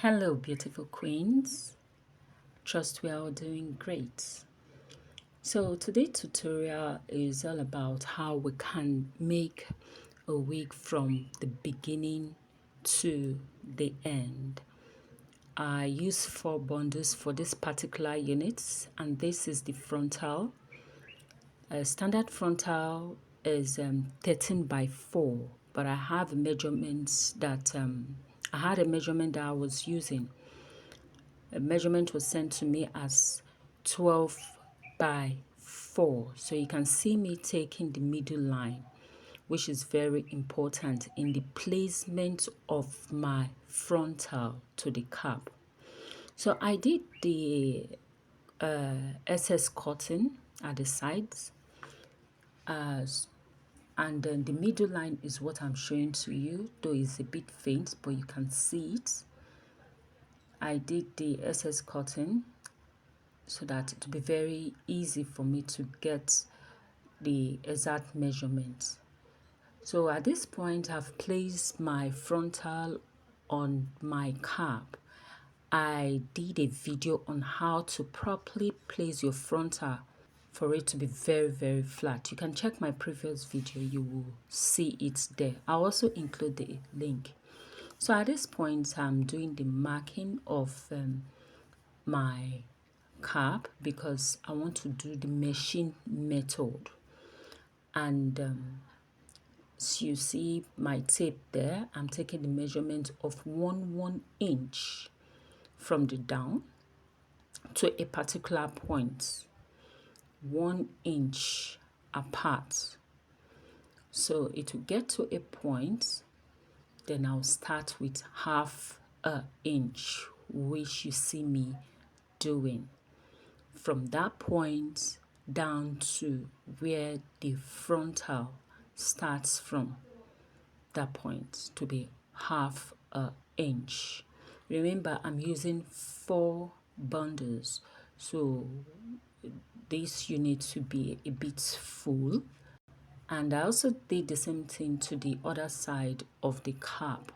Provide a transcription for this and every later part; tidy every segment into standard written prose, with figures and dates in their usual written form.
Hello, beautiful queens. Trust we are all doing great. So today's tutorial is all about how we can make a wig from the beginning to the end. I use 4 bundles for this particular unit, and this is the frontal. Standard frontal is 13 by 4, but I have measurements that I had a measurement that I was using. A measurement was sent to me as 12 by 4. So you can see me taking the middle line, which is very important in the placement of my frontal to the cap. So I did the SS cutting at the sides, and then the middle line is what I'm showing to you, though it's a bit faint, but you can see it. I did the SS cutting so that it will be very easy for me to get the exact measurement. So at this point, I've placed my frontal on my cap. I did a video on how to properly place your frontal for it to be very flat. You can check my previous video, you will see it there. I'll also include the link. So at this point, I'm doing the marking of my cap because I want to do the machine method. And so you see my tape there. I'm taking the measurement of 1 inch from the down to a particular point, 1 inch apart. So it will get to a point, then I'll start with ½ inch, which you see me doing. From that point down to where the frontal starts from, that point to be ½ inch. Remember, I'm using 4 bundles, so this unit to be a bit full. And I also did the same thing to the other side of the cap.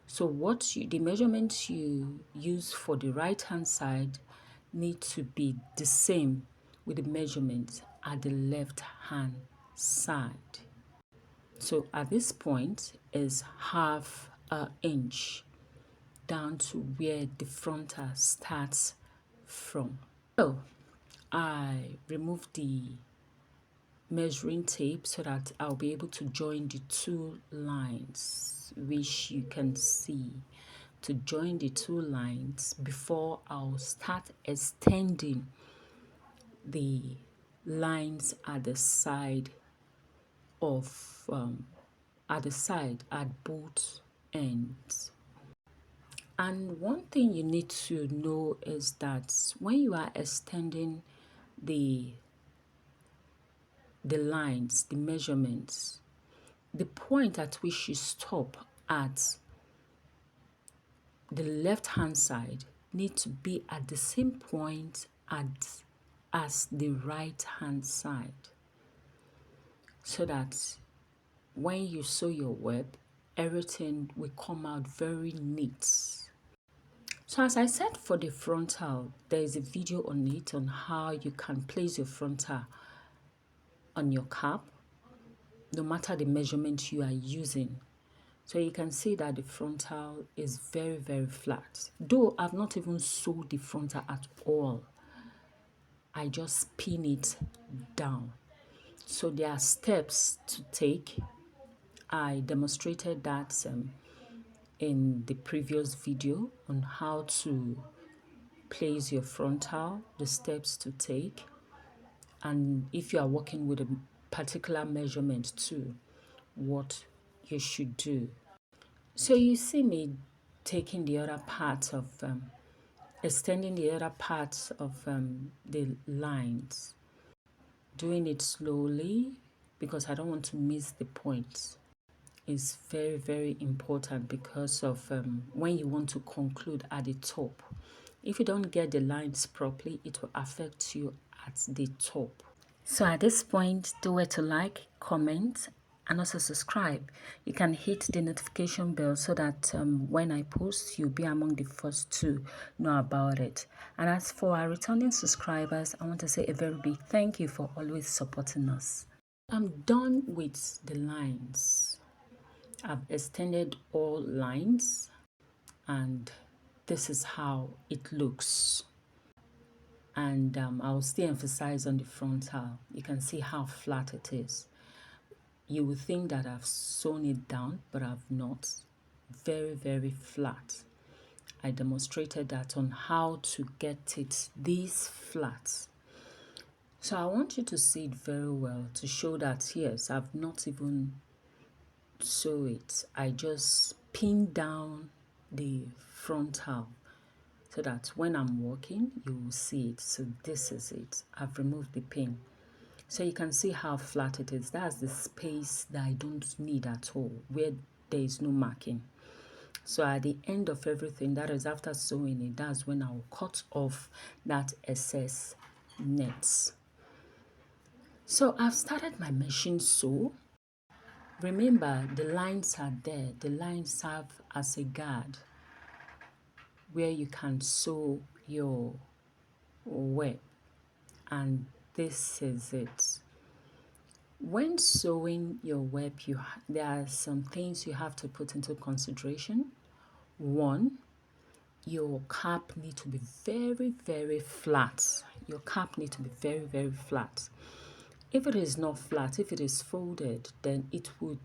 So the measurements you use for the right hand side need to be the same with the measurements at the left hand side. So at this point is ½ inch down to where the frontal starts from. So I removed the measuring tape so that I'll be able to join the 2 lines, which you can see. To join the 2 lines before I'll start extending the lines at the side of at both ends. And one thing you need to know is that when you are extending the lines, the measurements, the point at which you stop at the left hand side need to be at the same point as the right hand side, so that when you sew your web, everything will come out very neat. So as I said, for the frontal, there is a video on it on how you can place your frontal on your cap, no matter the measurement you are using. So you can see that the frontal is very flat. Though I've not even sewed the frontal at all, I just pin it down. So there are steps to take. I demonstrated that in the previous video on how to place your frontal, the steps to take, and if you are working with a particular measurement too, what you should do. So you see me taking the other part of extending the other parts of the lines, doing it slowly because I don't want to miss the point. It's very important because of when you want to conclude at the top. If you don't get the lines properly, it will affect you at the top. So at this point, do it to like, comment, and also subscribe. You can hit the notification bell so that when I post, you'll be among the first to know about it. And as for our returning subscribers, I want to say a very big thank you for always supporting us. I'm done with the lines. I've extended all lines, and this is how it looks. And I'll still emphasize on the frontal. You can see how flat it is. You would think that I've sewn it down, but I've not. Very, very flat. I demonstrated that on how to get it this flat. So I want you to see it very well to show that yes, I've not even sewn it. I just pinned down the frontal so that when I'm walking, you will see it. So this is it. I've removed the pin. So you can see how flat it is. That's the space that I don't need at all, where there is no marking. So at the end of everything, that is after sewing it, that's when I'll cut off that excess nets. So I've started my machine sew. Remember, the lines are there. The lines serve as a guard where you can sew your web. And this is it. When sewing your web, there are some things you have to put into consideration. One, your cap need to be very, very flat. Your cap need to be very, very flat. If it is not flat, if it is folded, then it would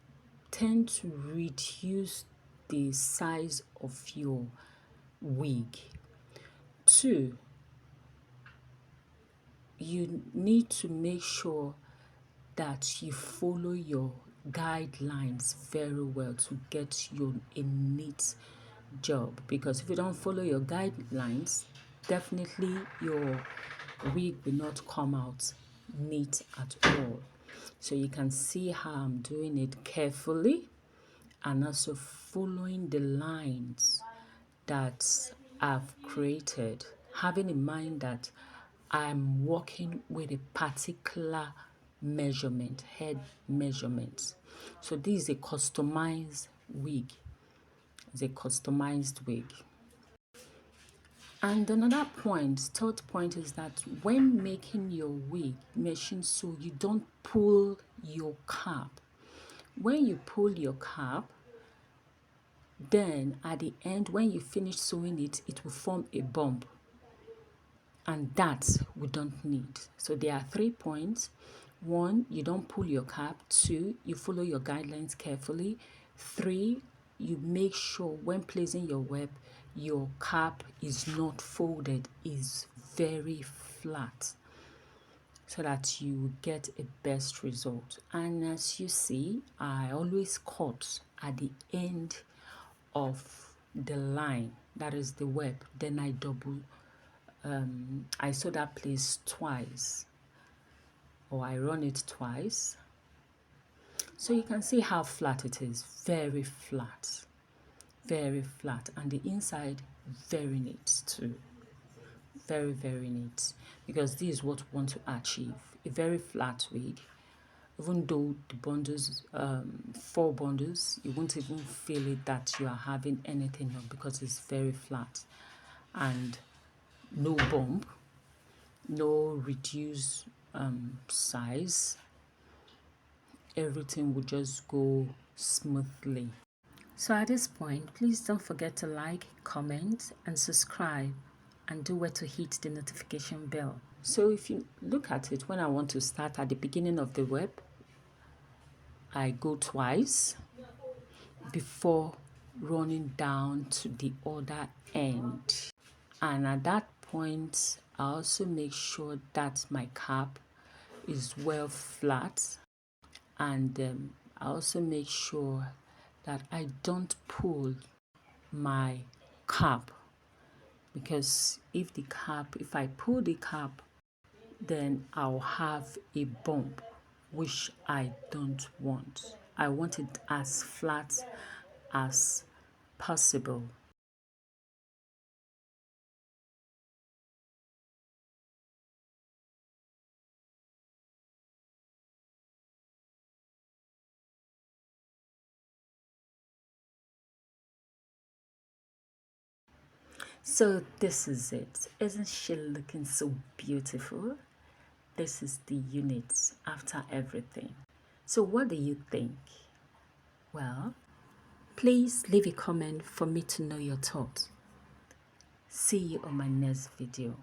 tend to reduce the size of your wig. Two, you need to make sure that you follow your guidelines very well to get a neat job, because if you don't follow your guidelines, definitely your wig will not come out neat at all. So you can see how I'm doing it carefully and also following the lines that I've created, having in mind that I'm working with a particular measurement, head measurement. So this is a customized wig. It's a customized wig. And another point, third point, is that when making your wig machine sew, you don't pull your cap. When you pull your cap, then at the end, when you finish sewing it, it will form a bump. And that we don't need. So there are 3 points. 1, you don't pull your cap. 2, you follow your guidelines carefully. 3, you make sure when placing your web, your cap is not folded, is very flat, so that you get a best result. And as you see, I always cut at the end of the line, that is the web, then I sew that place twice, or I run it twice. So you can see how flat it is, very flat, and the inside very neat too, very, very neat, because this is what we want to achieve, a very flat wig. Even though the bundles, 4 bundles, you won't even feel it that you are having anything on, because it's very flat and no bump, no reduced size. Everything will just go smoothly. So at this point, please don't forget to like, comment, and subscribe, and do where to hit the notification bell. So if you look at it, when I want to start at the beginning of the web, I go twice before running down to the other end. And at that point, I also make sure that my cap is well flat, and I also make sure that I don't pull my cap, because if I pull the cap, then I'll have a bump, which I don't want. I want it as flat as possible. So this is it. Isn't she looking so beautiful? This is the unit after everything. So what do you think? Well, please leave a comment for me to know your thoughts. See you on my next video.